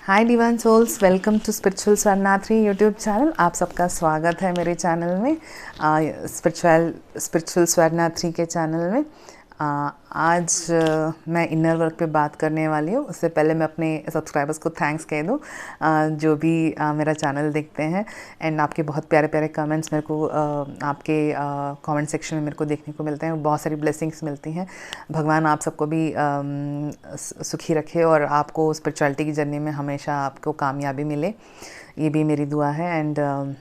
Hi divine souls, welcome to spiritual Swarnatri YouTube channel. आप सबका स्वागत है मेरे चैनल में, स्पिरिचुअल स्वर्णात्री के चैनल में। आज मैं इनर वर्क पे बात करने वाली हूँ। उससे पहले मैं अपने सब्सक्राइबर्स को थैंक्स कह दूँ, जो भी मेरा चैनल देखते हैं। एंड आपके बहुत प्यारे प्यारे कमेंट्स मेरे को आपके कमेंट सेक्शन में मेरे को देखने को मिलते हैं। बहुत सारी ब्लेसिंग्स मिलती हैं। भगवान आप सबको भी सुखी रखे और आपको स्पिरिचुअलिटी की जर्नी में हमेशा आपको कामयाबी मिले, ये भी मेरी दुआ है। एंड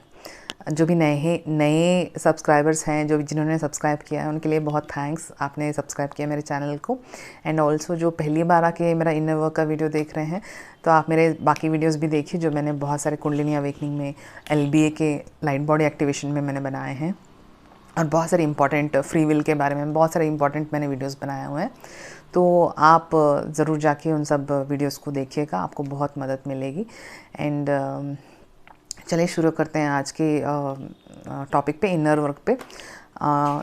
जो भी नए सब्सक्राइबर्स हैं, जो भी जिन्होंने सब्सक्राइब किया है, उनके लिए बहुत थैंक्स, आपने सब्सक्राइब किया मेरे चैनल को। एंड ऑल्सो जो पहली बार आके मेरा इनर वर्क का वीडियो देख रहे हैं, तो आप मेरे बाकी वीडियोस भी देखिए, जो मैंने बहुत सारे कुंडलिनी अवेकनिंग में, LBA के लाइट बॉडी एक्टिवेशन में मैंने बनाए हैं, और बहुत सारे इंपॉर्टेंट फ्री विल के बारे में बहुत सारे इंपॉर्टेंट मैंने वीडियोस बनाए हुए हैं। तो आप ज़रूर जाके उन सब वीडियोस को देखिएगा, आपको बहुत मदद मिलेगी। एंड चलिए शुरू करते हैं आज के टॉपिक पे, इनर वर्क पे।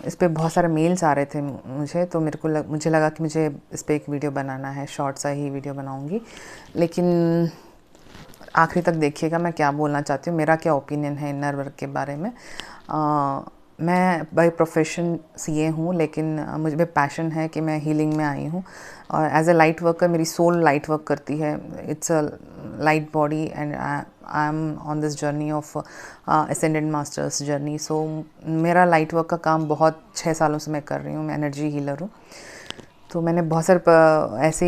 इस पे बहुत सारे मेल्स आ रहे थे मुझे, तो मुझे लगा कि मुझे इस पे एक वीडियो बनाना है। शॉर्ट सा ही वीडियो बनाऊंगी, लेकिन आखिरी तक देखिएगा मैं क्या बोलना चाहती हूँ, मेरा क्या ओपिनियन है इनर वर्क के बारे में। मैं बाय प्रोफेशन CA हूँ, लेकिन मुझे पैशन है कि मैं हीलिंग में आई हूँ। और एज ए लाइट वर्कर मेरी सोल लाइट वर्क करती है। It's a light body and I am on this journey of ascendant masters journey. So मेरा लाइट वर्क का काम बहुत 6 सालों से मैं कर रही हूँ। मैं एनर्जी हीलर हूँ। तो मैंने बहुत सारे ऐसे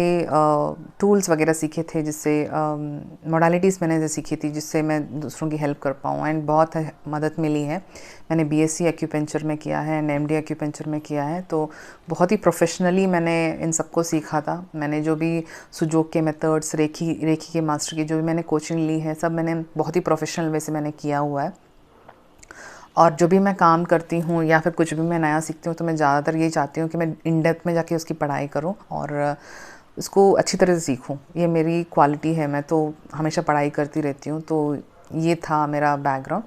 टूल्स वगैरह सीखे थे, जिससे मोडालिटीज़ मैंने सीखी थी, जिससे मैं दूसरों की हेल्प कर पाऊँ। एंड बहुत मदद मिली है। मैंने BSc एक्यूपेंचर में किया है एंड MD एक्यूपेंचर में किया है, तो बहुत ही प्रोफेशनली मैंने इन सबको सीखा था। मैंने जो भी सुजोग के मेथड्स, रेखी के मास्टर की जो भी मैंने कोचिंग ली है, सब मैंने बहुत ही प्रोफेशनल वे से मैंने किया हुआ है। और जो भी मैं काम करती हूँ या फिर कुछ भी मैं नया सीखती हूँ, तो मैं ज़्यादातर यही चाहती हूँ कि मैं इन डेप्थ में जाके उसकी पढ़ाई करूँ और उसको अच्छी तरह से सीखूँ। ये मेरी क्वालिटी है, मैं तो हमेशा पढ़ाई करती रहती हूँ। तो ये था मेरा बैकग्राउंड।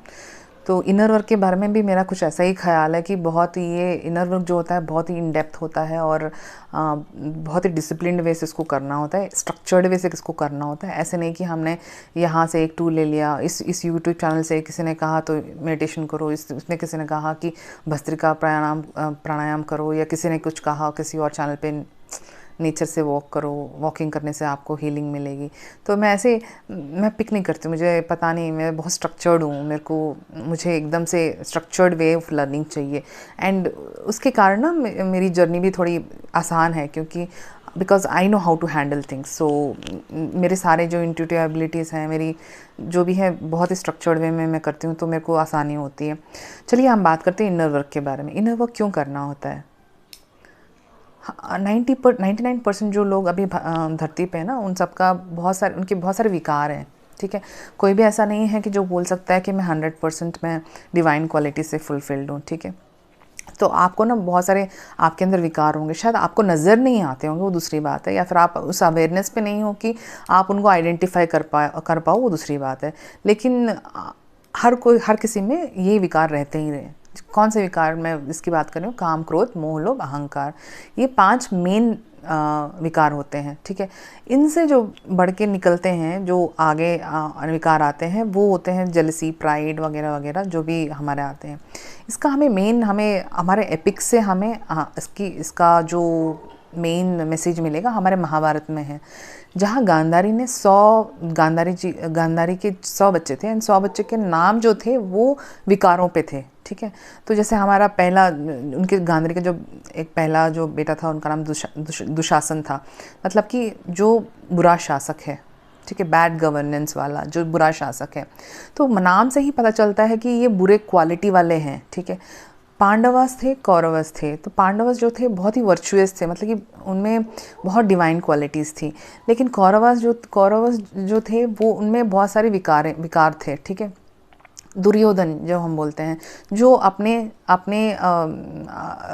तो इनर वर्क के बारे में भी मेरा कुछ ऐसा ही ख्याल है कि बहुत ये इनर वर्क जो होता है बहुत ही इन डेप्थ होता है, और बहुत ही डिसिप्लिन्ड वे से इसको करना होता है, स्ट्रक्चर्ड वे से इसको करना होता है। ऐसे नहीं कि हमने यहाँ से एक टूल ले लिया, इस यूट्यूब चैनल से किसी ने कहा तो मेडिटेशन करो, इसमें किसी ने कहा कि भस्त्रिका प्राणायाम करो, या किसी ने कुछ कहा किसी और चैनल पे नेचर से वॉक करो, वॉकिंग करने से आपको हीलिंग मिलेगी। तो मैं पिक नहीं करती, मुझे पता नहीं, मैं बहुत स्ट्रक्चर्ड हूँ। मुझे एकदम से स्ट्रक्चर्ड वे ऑफ लर्निंग चाहिए। एंड उसके कारण ना मेरी जर्नी भी थोड़ी आसान है, क्योंकि because I know how to handle things. So मेरे सारे जो इंट्यूटिव एबिलिटीज़ हैं मेरी, जो भी है, बहुत ही स्ट्रक्चर्ड वे में मैं करती हूँ, तो मेरे को आसानी होती है। चलिए हम बात करते हैं इनर वर्क के बारे में। इनर वर्क क्यों करना होता है? 99% जो लोग अभी धरती पे है ना, उनके बहुत सारे विकार हैं। ठीक है, कोई भी ऐसा नहीं है कि जो बोल सकता है कि मैं 100% मैं डिवाइन क्वालिटी से फुलफिल्ड हूँ। ठीक है, तो आपको ना बहुत सारे आपके अंदर विकार होंगे, शायद आपको नज़र नहीं आते होंगे, वो दूसरी बात है, या फिर आप उस अवेयरनेस पे नहीं हो कि आप उनको आइडेंटिफाई कर पाओ, वो दूसरी बात है। लेकिन हर किसी में ये विकार रहते ही रहे। कौन से विकार मैं इसकी बात कर रही हूँ? काम, क्रोध, मोह, लोभ, अहंकार। ये 5 मेन विकार होते हैं। ठीक है, इनसे जो बढ़ के निकलते हैं, जो आगे विकार आते हैं, वो होते हैं जेलसी, प्राइड वगैरह वगैरह, जो भी हमारे आते हैं। इसका हमें हमारे एपिक से हमें इसका जो मेन मैसेज मिलेगा हमारे महाभारत में है, जहाँ गांधारी के 100 बच्चे थे, एंड 100 बच्चे के नाम जो थे वो विकारों पे थे। ठीक है, तो जैसे हमारा उनके गांधारी का जो एक पहला जो बेटा था, उनका नाम दुशासन था, मतलब कि जो बुरा शासक है। ठीक है, बैड गवर्नेंस वाला, जो बुरा शासक है। तो नाम से ही पता चलता है कि ये बुरे क्वालिटी वाले हैं। ठीक है, पांडवास थे, कौरवस थे। तो पांडवास जो थे बहुत ही वर्चुअस थे, मतलब कि उनमें बहुत डिवाइन क्वालिटीज़ थी। लेकिन कौरवस जो थे वो, उनमें बहुत सारे विकार थे। ठीक है, दुर्योधन जो हम बोलते हैं, जो अपने अपने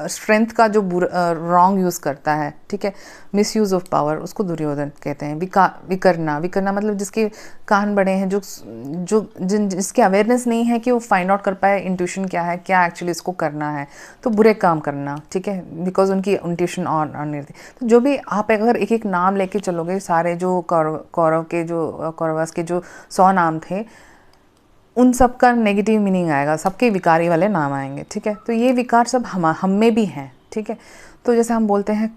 स्ट्रेंथ का जो रॉन्ग यूज़ करता है, ठीक है, मिस यूज़ ऑफ पावर, उसको दुर्योधन कहते हैं। विकरना, विकरना मतलब जिसके कान बड़े हैं, जिसकी अवेयरनेस नहीं है कि वो फाइंड आउट कर पाए इंट्यूशन क्या है, क्या एक्चुअली इसको करना है, तो बुरे काम करना, ठीक है, बिकॉज उनकी इंट्यूशन ऑन नहीं थी। तो जो भी आप अगर एक एक नाम लेके चलोगे, सारे जो कौरवस के जो 100 नाम थे, उन सब का नेगेटिव मीनिंग आएगा, सबके विकारी वाले नाम आएंगे, ठीक है। तो ये विकार सब हम में भी हैं, ठीक है। तो जैसे हम बोलते हैं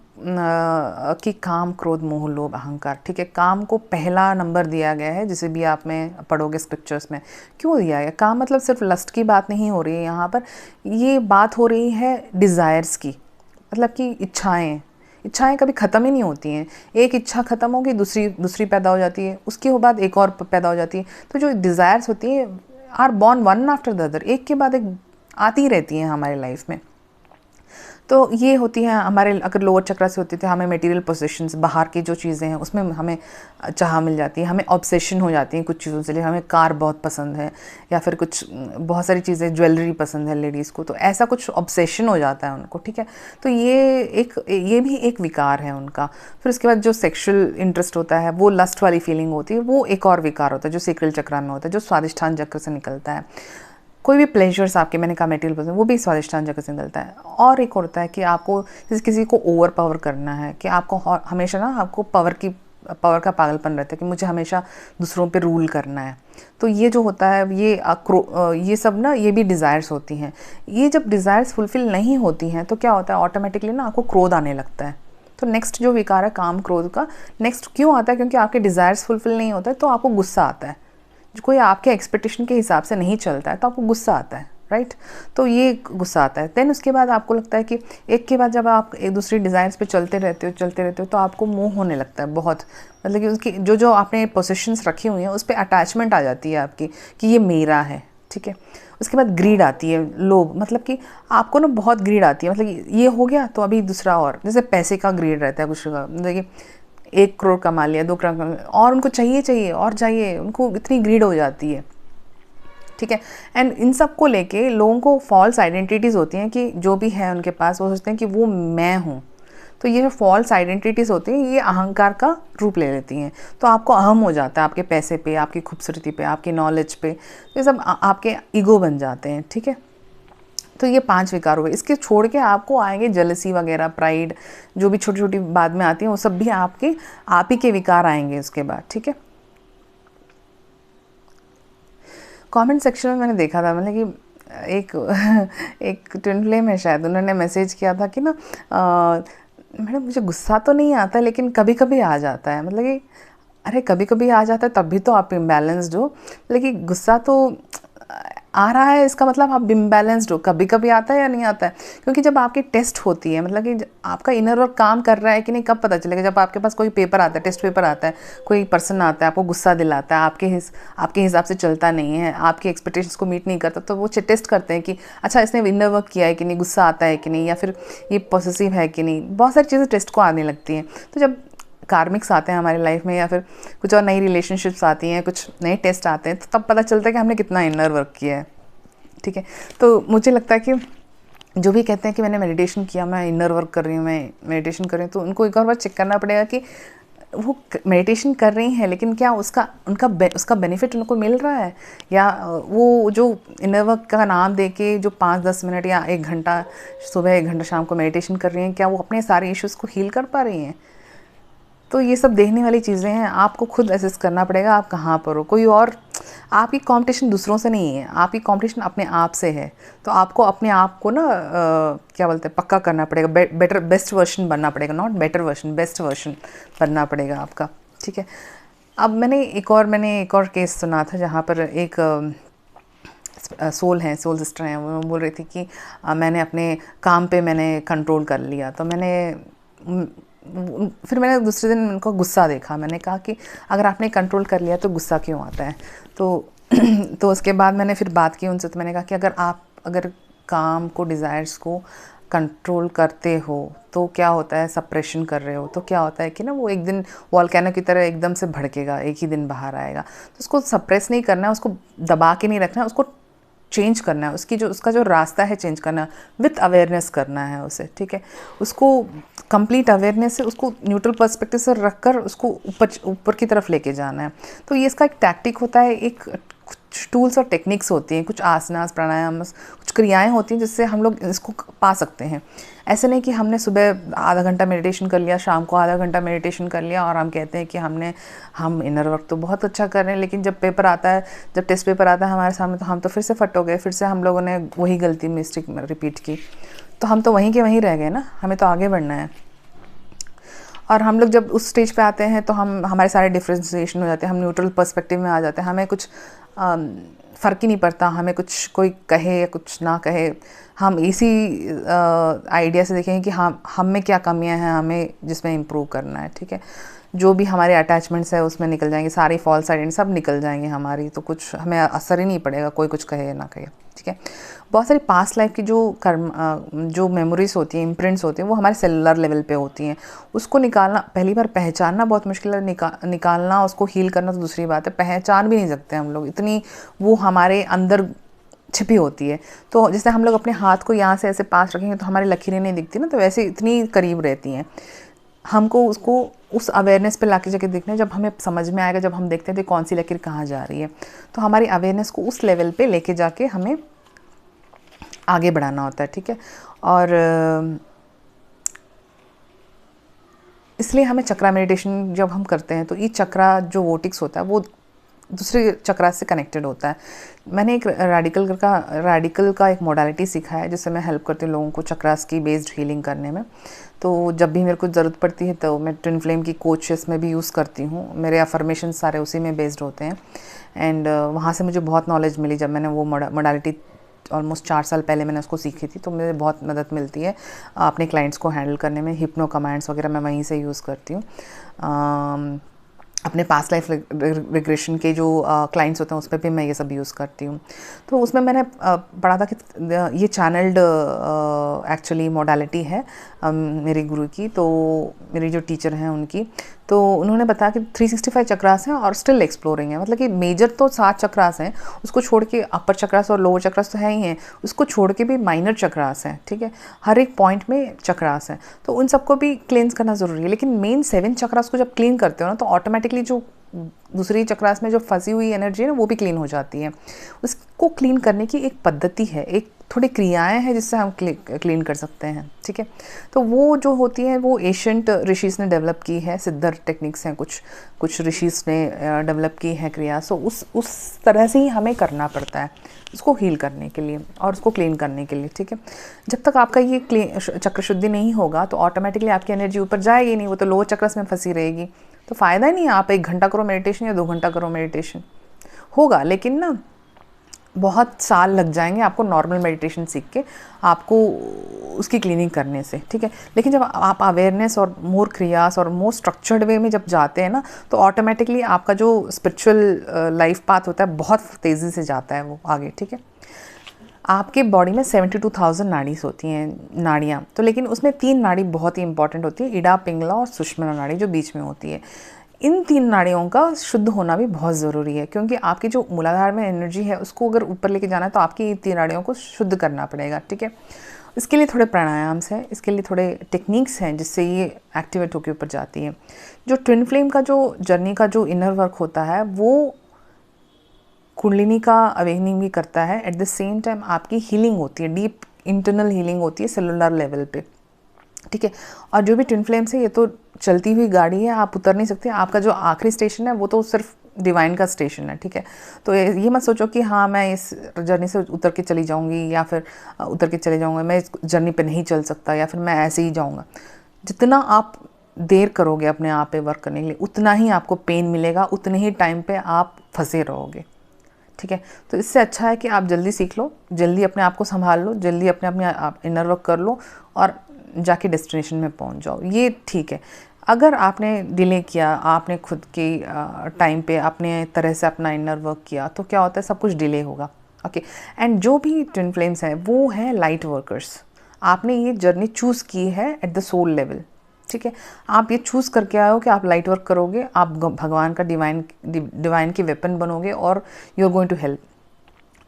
कि काम, क्रोध, मोह, लोभ, अहंकार, ठीक है, काम को पहला नंबर दिया गया है, जिसे भी आप में पढ़ोगे स्क्रिप्चर्स में। क्यों दिया गया? काम मतलब सिर्फ लस्ट की बात नहीं हो रही है यहाँ पर, ये बात हो रही है डिज़ायर्स की, मतलब कि इच्छाएं कभी ख़त्म ही नहीं होती हैं। एक इच्छा ख़त्म होगी, दूसरी पैदा हो जाती है, उसके बाद एक और पैदा हो जाती है। तो जो डिज़ायर्स होती है are born one after the other, एक के बाद एक आती रहती हैं हमारी लाइफ में। तो ये होती है हमारे, अगर लोअर चक्रा से होती थी, हमें मटेरियल पोजेशंस, बाहर की जो चीज़ें हैं उसमें हमें चाह मिल जाती है, हमें ऑब्सेशन हो जाती है कुछ चीज़ों से, हमें कार बहुत पसंद है या फिर कुछ बहुत सारी चीज़ें, ज्वेलरी पसंद है लेडीज़ को, तो ऐसा कुछ ऑब्सेशन हो जाता है उनको, ठीक है। तो ये भी एक विकार है उनका। फिर उसके बाद जो सेक्शुअल इंटरेस्ट होता है, वो लस्ट वाली फीलिंग होती है, वो एक और विकार होता है जो सेक्रल चक्रा में होता है, जो स्वादिष्ठान चक्र से निकलता है। कोई भी प्लेजर्स आपके, मैंने कहा मेटेरियल पसंद, वो भी स्वादिष्ठान चक्र से निकलता है। और एक होता है कि आपको किसी को ओवर पावर करना है, कि आपको हमेशा ना आपको पावर का पागलपन रहता है कि मुझे हमेशा दूसरों पे रूल करना है। तो ये जो होता है, ये सब ना, ये भी डिज़ायर्स होती हैं। ये जब डिज़ायर्स फुलफ़िल नहीं होती हैं तो क्या होता है, ऑटोमेटिकली ना आपको क्रोध आने लगता है। तो नेक्स्ट जो विकार है काम क्रोध का, नेक्स्ट क्यों आता है? क्योंकि आपके डिज़ायर्स फुलफ़िल नहीं होता है, तो आपको गुस्सा आता है। कोई आपके एक्सपेक्टेशन के हिसाब से नहीं चलता है तो आपको गुस्सा आता है, राइट। तो ये गुस्सा आता है। देन उसके बाद आपको लगता है कि एक के बाद जब आप एक दूसरी डिज़ायर्स पे चलते रहते हो तो आपको मोह होने लगता है बहुत, मतलब कि उसकी जो आपने पोजीशंस रखी हुई हैं उस पर अटैचमेंट आ जाती है आपकी, कि ये मेरा है, ठीक है। उसके बाद ग्रीड आती है, लोभ, मतलब कि आपको ना बहुत ग्रीड आती है, मतलब ये हो गया तो अभी दूसरा, और जैसे पैसे का ग्रीड रहता है कुछ का, मतलब कि 1 करोड़ कमा लिया, 2 करोड़ कमा लिया, और उनको चाहिए और चाहिए, उनको इतनी ग्रीड हो जाती है, ठीक है। एंड इन सब को लेके लोगों को फॉल्स आइडेंटिटीज़ होती हैं कि जो भी है उनके पास, वो सोचते हैं कि वो मैं हूँ। तो ये जो फॉल्स आइडेंटिटीज़ होती हैं, ये अहंकार का रूप ले लेती हैं। तो आपको अहम हो जाता है आपके पैसे पे, आपकी खूबसूरती पे, आपकी नॉलेज पे, तो ये सब आपके ईगो बन जाते हैं, ठीक है। तो ये 5 विकार हो गए। इसके छोड़ के आपको आएंगे जलसी वगैरह, प्राइड, जो भी छोटी छोटी बाद में आती हैं, वो सब भी आप ही के विकार आएंगे उसके बाद, ठीक है। कमेंट सेक्शन में मैंने देखा था, मतलब कि एक ट्विन फ्लेम है शायद, उन्होंने मैसेज किया था कि ना मैडम मुझे गुस्सा तो नहीं आता लेकिन कभी कभी आ जाता है। मतलब कि अरे कभी कभी आ जाता है तब भी तो आप इम्बैलेंस्ड हो, लेकिन गुस्सा तो आ रहा है, इसका मतलब आप इम्बैलेंस्ड हो। कभी कभी आता है या नहीं आता है, क्योंकि जब आपकी टेस्ट होती है, मतलब कि आपका इनर वर्क काम कर रहा है कि नहीं कब पता चलेगा? जब आपके पास कोई पेपर आता है, टेस्ट पेपर आता है, कोई पर्सन आता है, आपको गुस्सा दिलाता है, आपके हिसाब से चलता नहीं है, आपकी एक्सपेक्टेशंस को मीट नहीं करता, तो वो टेस्ट करते हैं कि अच्छा इसने इनर वर्क किया है कि नहीं, गुस्सा आता है कि नहीं, या फिर ये पॉसेसिव है कि नहीं। बहुत सारी चीज़ें टेस्ट को आने लगती हैं। तो जब कार्मिक्स आते हैं हमारी लाइफ में, या फिर कुछ और नई रिलेशनशिप्स आती हैं, कुछ नए टेस्ट आते हैं, तो तब पता चलता है कि हमने कितना इनर वर्क किया है, ठीक है। तो मुझे लगता है कि जो भी कहते हैं कि मैंने मेडिटेशन किया, मैं इनर वर्क कर रही हूँ, मैं मेडिटेशन कर रही हूँ, तो उनको एक और बार चेक करना पड़ेगा कि वो मेडिटेशन कर रही हैं लेकिन क्या उसका बेनिफिट उनको मिल रहा है, या वो जो इनर वर्क का नाम दे के जो 5-10 मिनट या 1 घंटा सुबह 1 घंटा शाम को मेडिटेशन कर रही हैं, क्या वो अपने सारे इश्यूज़ को हील कर पा रही हैं? तो ये सब देखने वाली चीज़ें हैं। आपको खुद असेस करना पड़ेगा आप कहाँ पर हो। कोई और, आपकी कंपटीशन दूसरों से नहीं है, आपकी कंपटीशन अपने आप से है। तो आपको अपने आप को ना क्या बोलते हैं, पक्का करना पड़ेगा, बेस्ट वर्जन बनना पड़ेगा, not better version, best version बनना पड़ेगा आपका, ठीक है। अब मैंने एक और केस सुना था जहाँ पर एक सोल सिस्टर हैं, वो बोल रही थी कि मैंने अपने काम पे मैंने कंट्रोल कर लिया। तो फिर मैंने दूसरे दिन उनको गुस्सा देखा। मैंने कहा कि अगर आपने कंट्रोल कर लिया तो गुस्सा क्यों आता है? तो उसके बाद मैंने फिर बात की उनसे। तो मैंने कहा कि अगर काम को, डिज़ायर्स को कंट्रोल करते हो तो क्या होता है, सप्रेशन कर रहे हो तो क्या होता है कि ना वो एक दिन वॉल्केनो की तरह एकदम से भड़केगा, एक ही दिन बाहर आएगा। तो उसको सप्रेस नहीं करना है, उसको दबा के नहीं रखना है, उसको चेंज करना है, उसका जो रास्ता है चेंज करना है, विथ अवेयरनेस करना है उसे, ठीक है। उसको कंप्लीट अवेयरनेस से उसको न्यूट्रल पर्सपेक्टिव से रखकर उसको ऊपर की तरफ लेके जाना है। तो ये इसका एक टैक्टिक होता है, एक कुछ टूल्स और टेक्निक्स होती हैं, कुछ आसनास, प्राणायाम, कुछ क्रियाएं होती हैं जिससे हम लोग इसको पा सकते हैं। ऐसे नहीं कि हमने सुबह आधा घंटा मेडिटेशन कर लिया, शाम को आधा घंटा मेडिटेशन कर लिया और हम कहते हैं कि हम इनर वर्क तो बहुत अच्छा कर रहे हैं, लेकिन जब पेपर आता है, जब टेस्ट पेपर आता है हमारे सामने, तो हम तो फिर से फट हो गए, फिर से हम लोगों ने वही गलती मिस्टेक रिपीट की, तो हम तो वहीं के वहीं रह गए ना। हमें तो आगे बढ़ना है। और हम लोग जब उस स्टेज पे आते हैं तो हमारे सारे डिफ्रेंशिएशन हो जाते हैं, हम न्यूट्रल पर्सपेक्टिव में आ जाते हैं, हमें कुछ फ़र्क ही नहीं पड़ता, हमें कुछ कोई कहे या कुछ ना कहे, हम इसी आइडिया से देखेंगे कि हम में क्या कमियां हैं, हमें जिसमें इम्प्रूव करना है, ठीक है। जो भी हमारे अटैचमेंट्स है उसमें निकल जाएंगे, सारी फॉल्स आइडेंटिटी सब निकल जाएंगे हमारी, तो कुछ हमें असर ही नहीं पड़ेगा, कोई कुछ कहे ना कहे, ठीक है। बहुत सारी पास्ट लाइफ की जो मेमोरीज होती हैं, इम्प्रिंट्स होती हैं, वो हमारे सेलुलर लेवल पे होती हैं। उसको निकालना, पहली बार पहचानना बहुत मुश्किल है, निकालना, उसको हील करना तो दूसरी बात है, पहचान भी नहीं सकते हम लोग, इतनी वो हमारे अंदर छिपी होती है। तो जैसे हम लोग अपने हाथ को यहाँ से ऐसे पास रखेंगे तो हमारी लकीरें नहीं दिखती ना, तो वैसे इतनी करीब रहती हैं। हमको उसको उस अवेयरनेस पे लाके जाके देखना है, जब हमें समझ में आएगा, जब हम देखते हैं कि कौन सी लकीर कहाँ जा रही है, तो हमारी अवेयरनेस को उस लेवल पे लेके जाके हमें आगे बढ़ाना होता है, ठीक है। और इसलिए हमें चक्रा मेडिटेशन जब हम करते हैं तो ये चक्रा जो वोटिक्स होता है वो दूसरे चक्रा से कनेक्टेड होता है। मैंने एक रेडिकल का एक मोडालिटी सीखा है जिससे मैं हेल्प करती हूँ लोगों को चक्रास की बेस्ड हीलिंग करने में। तो जब भी मेरे को ज़रूरत पड़ती है तो मैं ट्विन फ्लेम की कोचेस में भी यूज़ करती हूँ, मेरे अफर्मेशन सारे उसी में बेस्ड होते हैं। एंड वहाँ से मुझे बहुत नॉलेज मिली जब मैंने वो मोडालिटी ऑलमोस्ट 4 साल पहले मैंने उसको सीखी थी, तो मुझे बहुत मदद मिलती है अपने क्लाइंट्स को हैंडल करने में। हिप्नो कमांड्स वगैरह मैं वहीं से यूज़ करती हूँ। अपने पास्ट लाइफ रिग्रेशन के जो क्लाइंट्स होते हैं उस पर भी मैं ये सब यूज़ करती हूँ। तो उसमें मैंने पढ़ा था कि ये चैनल्ड एक्चुअली मोडालिटी है मेरे गुरु की, तो मेरी जो टीचर हैं उनकी, तो उन्होंने बताया कि 365 चक्रास हैं और स्टिल एक्सप्लोरिंग है। मतलब कि मेजर तो 7 चक्रास हैं, उसको छोड़ के अपर चक्रास और लोअर चक्रास तो है ही हैं, उसको छोड़ के भी माइनर चक्रास हैं, ठीक है। हर एक पॉइंट में चक्रास हैं, तो उन सबको भी क्लींस करना ज़रूरी है। लेकिन मेन 7 चक्रास को जब क्लीन करते हो ना, तो ऑटोमेटिकली जो दूसरी चक्रास में जो फंसी हुई एनर्जी है ना वो भी क्लीन हो जाती है। उसको क्लीन करने की एक पद्धति है, एक थोड़ी क्रियाएं हैं जिससे हम क्लीन कर सकते हैं, ठीक है। तो वो जो होती है वो एशियंट ऋषिस ने डेवलप की है, सिद्धर टेक्निक्स हैं, कुछ ऋषिस ने डेवलप की है क्रिया। सो उस तरह से ही हमें करना पड़ता है उसको हील करने के लिए और उसको क्लीन करने के लिए, ठीक है। जब तक आपका ये चक्र शुद्धि नहीं होगा तो ऑटोमेटिकली आपकी एनर्जी ऊपर जाएगी नहीं, वो तो लोअर चक्रस में फंसी रहेगी, तो फ़ायदा ही नहीं है। आप 1 घंटा करो मेडिटेशन या 2 घंटा करो मेडिटेशन, होगा, लेकिन ना बहुत साल लग जाएंगे आपको नॉर्मल मेडिटेशन सीख के, आपको उसकी क्लीनिंग करने से, ठीक है। लेकिन जब आप अवेयरनेस और मोर क्रियास और मोर स्ट्रक्चर्ड वे में जब जाते हैं ना, तो ऑटोमेटिकली आपका जो स्पिरिचुअल लाइफ पाथ होता है बहुत तेज़ी से जाता है वो आगे, ठीक है। आपके बॉडी में 72,000 नाड़ीज होती हैं, नाड़ियाँ, तो लेकिन उसमें 3 नाड़ी बहुत ही इंपॉर्टेंट होती है, इडा, पिंगला और सुषुम्ना नाड़ी जो बीच में होती है। इन 3 नाड़ियों का शुद्ध होना भी बहुत ज़रूरी है, क्योंकि आपकी जो मूलाधार में एनर्जी है उसको अगर ऊपर लेके जाना है तो आपकी 3 नाड़ियों को शुद्ध करना पड़ेगा, ठीक है। इसके लिए थोड़े प्राणायाम्स हैं, इसके लिए थोड़े टेक्निक्स हैं जिससे ये एक्टिवेट होकर ऊपर जाती है। जो ट्विन फ्लेम का जो जर्नी का जो इनर वर्क होता है वो कुंडलिनी का अवेकनिंग भी करता है, एट द सेम टाइम आपकी हीलिंग होती है, डीप इंटरनल हीलिंग होती है सेलुलर लेवल पे, ठीक है। और जो भी ट्विन फ्लेम्स है ये तो चलती हुई गाड़ी है, आप उतर नहीं सकते। आपका जो आखिरी स्टेशन है वो तो सिर्फ डिवाइन का स्टेशन है, ठीक है। तो ये मत सोचो कि हाँ मैं इस जर्नी से उतर के चली जाऊँगी या फिर उतर के चले जाऊँगा, मैं इस जर्नी पे नहीं चल सकता या फिर मैं ऐसे ही जाऊँगा। जितना आप देर करोगे अपने आप पे वर्क करने के लिए उतना ही आपको पेन मिलेगा, उतने ही टाइम पे आप फंसे रहोगे, ठीक है। तो इससे अच्छा है कि आप जल्दी सीख लो, जल्दी अपने आप को संभाल लो, जल्दी अपने इनर वर्क कर लो और जाके डेस्टिनेशन में पहुंच जाओ, ये ठीक है। अगर आपने डिले किया, आपने खुद की टाइम पे अपने तरह से अपना इनर वर्क किया, तो क्या होता है, सब कुछ डिले होगा, ओके। एंड जो भी ट्विन फ्लेम्स हैं वो हैं लाइट वर्कर्स। आपने ये जर्नी चूज़ की है एट द सोल लेवल, ठीक है। आप ये चूज़ करके आए हो कि आप लाइट वर्क करोगे, आप भगवान का डिवाइन के वेपन बनोगे और you are going to help.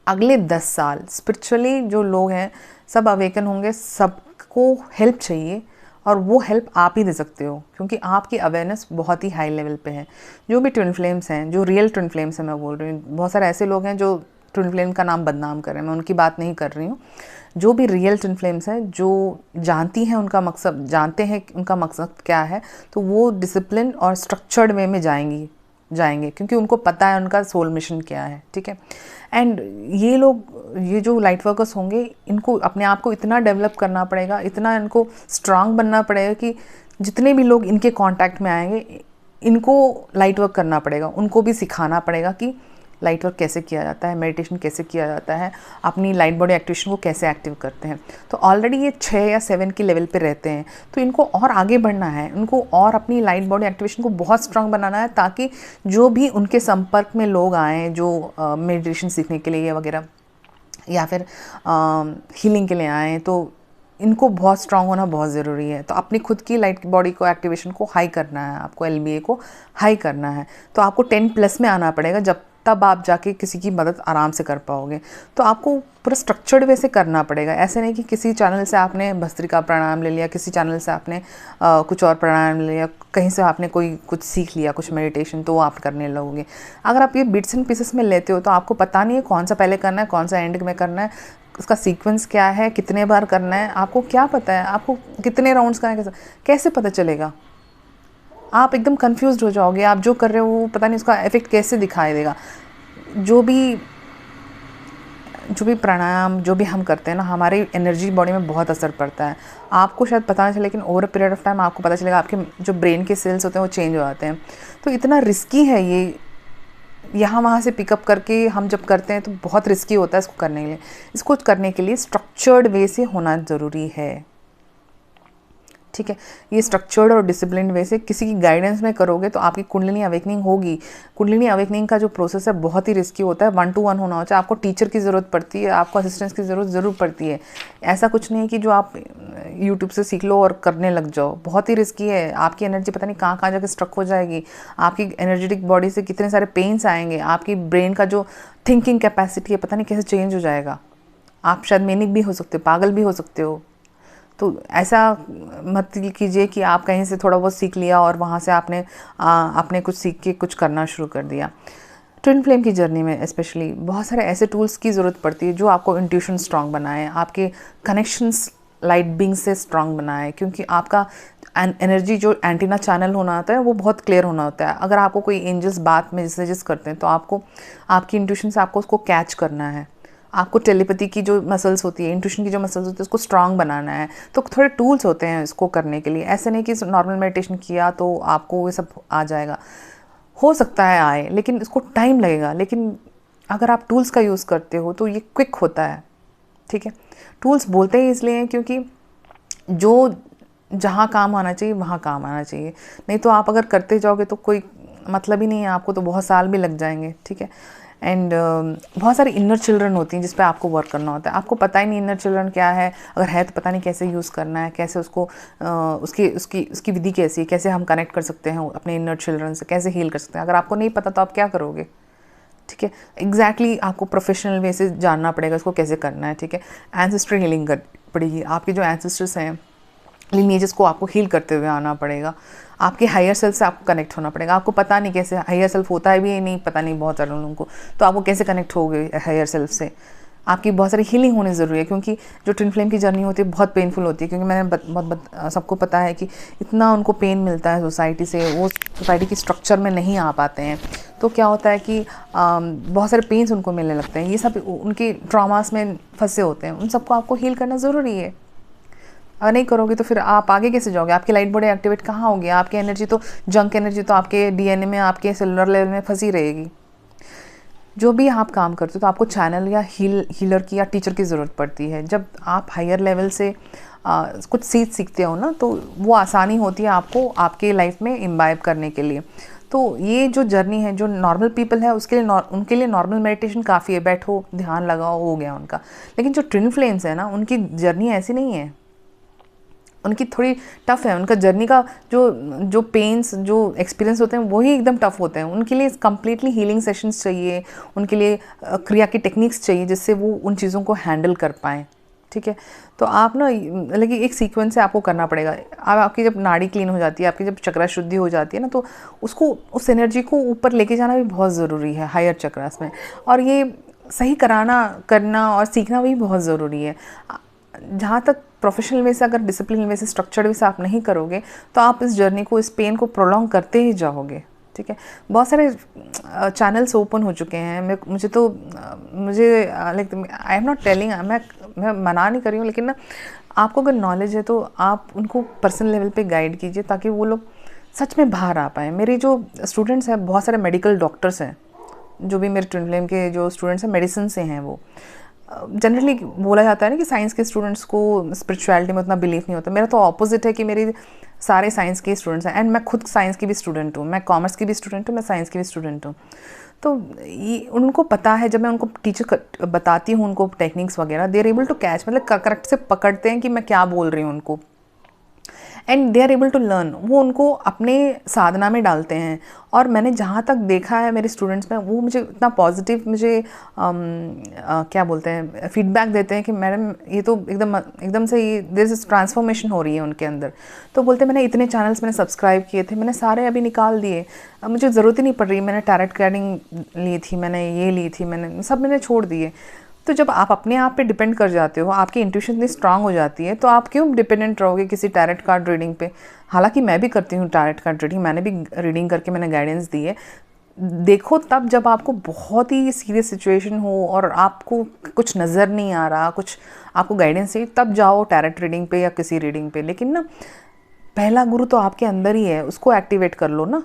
अगले 10 साल स्पिरिचुअली जो लोग हैं सब अवेकन होंगे, सबको हेल्प चाहिए और वो हेल्प आप ही दे सकते हो, क्योंकि आपकी अवेयरनेस बहुत ही हाई लेवल पे है। जो भी ट्विन फ्लेम्स हैं, जो रियल ट्विन फ्लेम्स हैं, मैं बोल रही हूँ, बहुत सारे ऐसे लोग हैं जो ट्विन फ्लेम का नाम बदनाम कर रहे हैं, मैं उनकी बात नहीं कर रही हूँ। जो भी रियल ट्विन फ्लेम्स हैं, जो जानती हैं उनका मकसद, जानते हैं उनका मकसद क्या है, तो वो डिसिप्लिन और स्ट्रक्चर्ड वे में जाएंगे क्योंकि उनको पता है उनका सोल मिशन क्या है, ठीक है। एंड ये लोग, ये जो लाइट वर्कर्स होंगे, इनको अपने आप को इतना डेवलप करना पड़ेगा, इतना इनको स्ट्रांग बनना पड़ेगा कि जितने भी लोग इनके कांटेक्ट में आएंगे, इनको लाइट वर्क करना पड़ेगा, उनको भी सिखाना पड़ेगा कि लाइट वर्क कैसे किया जाता है, मेडिटेशन कैसे किया जाता है, अपनी लाइट बॉडी एक्टिवेशन को कैसे एक्टिव करते हैं। तो ऑलरेडी ये 6 या 7 की लेवल पे रहते हैं, तो इनको और आगे बढ़ना है, उनको और अपनी लाइट बॉडी एक्टिवेशन को बहुत स्ट्रांग बनाना है, ताकि जो भी उनके संपर्क में लोग आएँ जो मेडिटेशन सीखने के लिए वगैरह या फिर हीलिंग के लिए आएँ, तो इनको बहुत स्ट्रांग होना बहुत ज़रूरी है। तो अपनी खुद की लाइट बॉडी को एक्टिवेशन को हाई करना है, आपको LBA को हाई करना है, तो आपको 10+ में आना पड़ेगा, जब तब आप जाके किसी की मदद आराम से कर पाओगे। तो आपको पूरा स्ट्रक्चर्ड वे से करना पड़ेगा। ऐसे नहीं कि किसी चैनल से आपने भस्त्रिका प्राणायाम ले लिया, किसी चैनल से आपने कुछ और प्राणायाम ले लिया, कहीं से आपने कोई कुछ सीख लिया, कुछ मेडिटेशन, तो वो आप करने लगोगे। अगर आप ये बिट्स एंड पीसेस में लेते हो तो आपको पता नहीं है कौन सा पहले करना है, कौन सा एंड में करना है, उसका सीक्वेंस क्या है, कितने बार करना है, आपको क्या पता है, आपको कितने राउंड्स का है, कैसे पता चलेगा? आप एकदम कंफ्यूज्ड हो जाओगे। आप जो कर रहे हो वो पता नहीं उसका इफेक्ट कैसे दिखाई देगा। जो भी प्राणायाम जो भी हम करते हैं ना, हमारी एनर्जी बॉडी में बहुत असर पड़ता है। आपको शायद पता नहीं चले, लेकिन over a period of time आपको पता चलेगा, आपके जो ब्रेन के सेल्स होते हैं वो चेंज हो जाते हैं। तो इतना रिस्की है ये, यहाँ वहाँ से पिकअप करके हम जब करते हैं तो बहुत रिस्की होता है इसको करने के लिए। इसको करने के लिए स्ट्रक्चर्ड वे से होना ज़रूरी है, ठीक है। ये स्ट्रक्चर्ड और डिसिप्लिन वे से किसी की गाइडेंस में करोगे तो आपकी कुंडलिनी अवेकनिंग होगी। कुंडलिनी अवेकनिंग का जो प्रोसेस है बहुत ही रिस्की होता है, 1 to 1 होना होता है। आपको टीचर की ज़रूरत पड़ती है, आपको असिस्टेंस की ज़रूरत ज़रूर पड़ती है। ऐसा कुछ नहीं है कि जो आप यूट्यूब से सीख लो और करने लग जाओ, बहुत ही रिस्की है। आपकी एनर्जी पता नहीं कहाँ कहाँ जाकर स्ट्रक हो जाएगी, आपकी एनर्जेटिक बॉडी से कितने सारे पेन्स आएंगे, आपकी ब्रेन का जो थिंकिंग कैपेसिटी है पता नहीं कैसे चेंज हो जाएगा। आप शायद मैनिक भी हो सकते हो, पागल भी हो सकते हो। तो ऐसा मत कीजिए कि आप कहीं से थोड़ा बहुत सीख लिया और वहाँ से आपने कुछ सीख के कुछ करना शुरू कर दिया। ट्विन फ्लेम की जर्नी में स्पेशली बहुत सारे ऐसे टूल्स की ज़रूरत पड़ती है जो आपको इंट्यूशन स्ट्रांग बनाए, आपके कनेक्शंस लाइट बीइंग से स्ट्रांग बनाए, क्योंकि आपका एनर्जी जो एंटीना चैनल होना होता है वो बहुत क्लियर होना होता है। अगर आपको कोई एंजल्स बात में सजेस्ट करते हैं तो आपको आपकी इंट्यूशन से आपको उसको कैच करना है। आपको टेलीपैथी की जो मसल्स होती है, इंट्यूशन की जो मसल्स होती है, उसको स्ट्रांग बनाना है। तो थोड़े टूल्स होते हैं इसको करने के लिए। ऐसे नहीं कि नॉर्मल मेडिटेशन किया तो आपको ये सब आ जाएगा। हो सकता है आए, लेकिन इसको टाइम लगेगा। लेकिन अगर आप टूल्स का यूज़ करते हो तो ये क्विक होता है, ठीक है। टूल्स बोलते ही इसलिए हैं क्योंकि जो जहाँ काम आना चाहिए वहाँ काम आना चाहिए। नहीं तो आप अगर करते जाओगे तो कोई मतलब ही नहीं है, आपको तो बहुत साल भी लग जाएंगे, ठीक है। एंड बहुत सारी इनर चिल्ड्रन होती हैं जिस पे आपको वर्क करना होता है। आपको पता ही नहीं इनर चिल्ड्रन क्या है, अगर है तो पता नहीं कैसे यूज़ करना है, कैसे उसको उसकी विधि कैसी है, कैसे हम कनेक्ट कर सकते हैं अपने इनर चिल्ड्रन से, कैसे हील कर सकते हैं। अगर आपको नहीं पता तो आप क्या करोगे, ठीक है। एग्जैक्टली आपको प्रोफेशनल वे से जानना पड़ेगा इसको कैसे करना है, ठीक है। एंसेस्ट्री हीलिंग कर पड़ेगी, आपके जो एंसेस्टर्स हैं लिनिएजेस को आपको हील करते हुए आना पड़ेगा। आपके हायर सेल्फ से आपको कनेक्ट होना पड़ेगा। आपको पता नहीं कैसे, हायर सेल्फ होता है भी नहीं, पता नहीं बहुत सारे लोगों को, तो आपको कैसे कनेक्ट होगे हायर सेल्फ से। आपकी बहुत सारी हीलिंग होनी ज़रूरी है, क्योंकि जो ट्विन फ्लेम की जर्नी होती है बहुत पेनफुल होती है। क्योंकि मैंने सबको पता है कि इतना उनको पेन मिलता है सोसाइटी से, वो सोसाइटी की स्ट्रक्चर में नहीं आ पाते हैं। तो क्या होता है कि बहुत सारे पेन्स उनको मिलने लगते हैं। ये सब उनके ट्रॉमास में फंसे होते हैं, उन सबको आपको हील करना ज़रूरी है। अगर नहीं करोगे तो फिर आप आगे कैसे जाओगे? आपकी लाइट बॉडी एक्टिवेट कहाँ होगी? आपकी एनर्जी तो, जंक एनर्जी तो आपके DNA में, आपके सेलुलर लेवल में फंसी रहेगी। जो भी आप काम करते हो तो आपको चैनल या हीलर की या टीचर की ज़रूरत पड़ती है। जब आप हायर लेवल से कुछ सीखते हो ना, तो वो आसानी होती है आपको आपके लाइफ में इम्बाइब करने के लिए। तो ये जो जर्नी है, जो नॉर्मल पीपल है उनके लिए नॉर्मल मेडिटेशन काफ़ी है, बैठो ध्यान लगाओ, हो गया उनका। लेकिन जो ट्विन फ्लेम्स है ना, उनकी जर्नी ऐसी नहीं है। उनकी थोड़ी टफ़ है, उनका जर्नी का जो पेन्स, जो एक्सपीरियंस होते हैं वही एकदम टफ़ होते हैं। उनके लिए कम्प्लीटली हीलिंग सेशंस चाहिए, उनके लिए क्रिया की टेक्निक्स चाहिए जिससे वो उन चीज़ों को हैंडल कर पाएँ, ठीक है। तो आप ना लेकिन एक सीक्वेंस से आपको करना पड़ेगा। अब आपकी जब नाड़ी क्लीन हो जाती है, आपकी जब चक्रा शुद्धि हो जाती है ना, तो उसको, उस एनर्जी को ऊपर लेके जाना भी बहुत ज़रूरी है हायर चक्रास में, और ये सही करना और सीखना भी बहुत ज़रूरी है। जहाँ तक प्रोफेशनल वे से, अगर डिसिप्लिन वे से, स्ट्रक्चर्ड वे से आप नहीं करोगे तो आप इस जर्नी को, इस पेन को प्रोलॉन्ग करते ही जाओगे, ठीक है। बहुत सारे चैनल्स ओपन हो चुके हैं। मुझे like, I am not telling, मैं मना नहीं कर रही हूँ, लेकिन ना आपको अगर नॉलेज है तो आप उनको पर्सनल लेवल पे गाइड कीजिए ताकि वो लोग सच में बाहर आ पाएँ। मेरे जो स्टूडेंट्स हैं, बहुत सारे मेडिकल डॉक्टर्स हैं, जो भी मेरे ट्विन फ्लेम के जो स्टूडेंट्स हैं मेडिसिन से हैं। वो जनरली बोला जाता है ना कि साइंस के स्टूडेंट्स को स्पिरिचुअलिटी में उतना बिलीफ नहीं होता। मेरा तो ऑपोजिट है कि मेरे सारे साइंस के स्टूडेंट्स हैं, एंड मैं खुद साइंस की भी स्टूडेंट हूँ, मैं कॉमर्स की भी स्टूडेंट हूँ, मैं साइंस की भी स्टूडेंट हूँ। तो ये उनको पता है, जब मैं उनको टीचर बताती हूँ उनको टेक्निक्स वगैरह, they are able to catch, मतलब करेक्ट से पकड़ते हैं कि मैं क्या बोल रही हूँ उनको, and they are able to learn. वो उनको अपने साधना में डालते हैं। और मैंने जहाँ तक देखा है मेरे स्टूडेंट्स में, वो मुझे इतना पॉजिटिव क्या बोलते हैं, फीडबैक देते हैं कि मैडम ये तो एकदम से ये देयर इज ट्रांसफॉर्मेशन हो रही है उनके अंदर। तो बोलते मैंने इतने चैनल्स मैंने सब्सक्राइब किए थे, मैंने सारे अभी निकाल दिए, अब मुझे ज़रूरत ही नहीं पड़ रही। मैंने टैरेट कार्डिंग ली थी, मैंने ये ली थी, मैंने छोड़ दिए। तो जब आप अपने आप पे डिपेंड कर जाते हो, आपकी इंट्यूशन इतनी स्ट्रांग हो जाती है, तो आप क्यों डिपेंडेंट रहोगे किसी टैरेट कार्ड रीडिंग पे। हालांकि मैं भी करती हूँ टैरेट कार्ड रीडिंग, मैंने भी रीडिंग करके मैंने गाइडेंस दी है। देखो, तब जब आपको बहुत ही सीरियस सिचुएशन हो और आपको कुछ नज़र नहीं आ रहा, कुछ आपको गाइडेंस चाहिए, तब जाओ टैरेट रीडिंग पे या किसी रीडिंग पे। लेकिन ना, पहला गुरु तो आपके अंदर ही है, उसको एक्टिवेट कर लो ना।